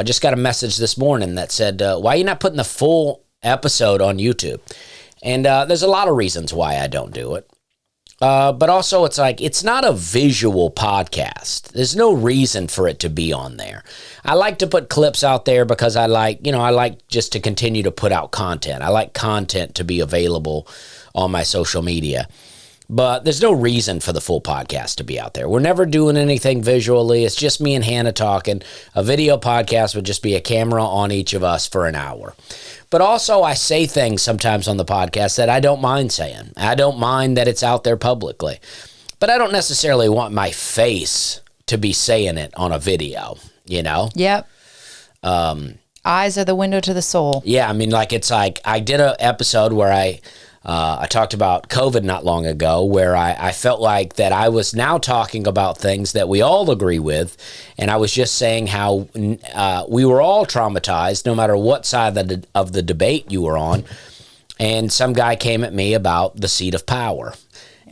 I just got a message this morning that said, why are you not putting the full episode on YouTube? And there's a lot of reasons why I don't do it. But also it's like, it's not a visual podcast. There's no reason for it to be on there. I like to put clips out there because I like just to continue to put out content. I like content to be available on my social media. But there's no reason for the full podcast to be out there. We're never doing anything visually. It's just me and Hannah talking. A video podcast would just be a camera on each of us for an hour. But also I say things sometimes on the podcast that I don't mind saying. I don't mind that it's out there publicly. But I don't necessarily want my face to be saying it on a video, you know? Yep. Eyes are the window to the soul. Yeah, I mean, like, it's like I did an episode where I talked about COVID not long ago, where I felt like that I was now talking about things that we all agree with, and I was just saying how we were all traumatized, no matter what side of the debate you were on, and some guy came at me about the seat of power.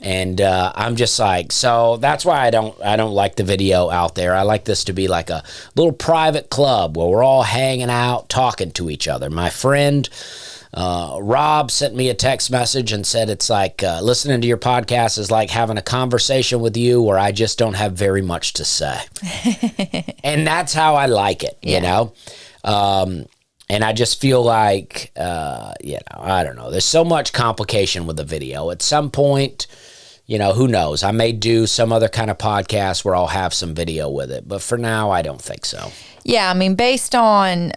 And I'm just like, so that's why I don't like the video out there. I like this to be like a little private club where we're all hanging out, talking to each other. My friend Rob sent me a text message and said it's like listening to your podcast is like having a conversation with you where I just don't have very much to say. And that's how I like it, you know? And I just feel like, I don't know. There's so much complication with the video. At some point, who knows? I may do some other kind of podcast where I'll have some video with it. But for now, I don't think so. Yeah, I mean, based on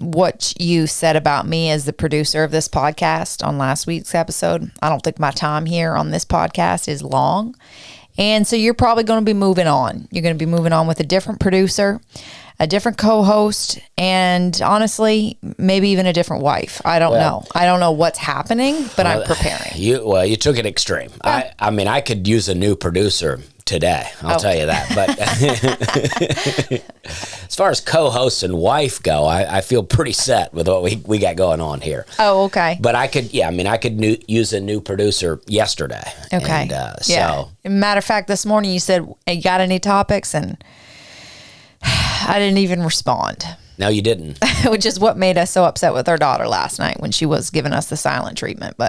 what you said about me as the producer of this podcast on last week's episode, I don't think my time here on this podcast is long. And so you're probably going to be moving on. You're going to be moving on with a different producer, a different co-host, and honestly, maybe even a different wife. I don't know. I don't know what's happening, but I'm preparing. You took it extreme. Yeah. I mean, I could use a new producer today. I'll tell you that. But as far as co-host and wife go, I feel pretty set with what we got going on here. Oh, okay. But I could use a new producer yesterday. Okay. And, so. Matter of fact, this morning you said, you got any topics? And I didn't even respond. No, you didn't. Which is what made us so upset with our daughter last night when she was giving us the silent treatment. But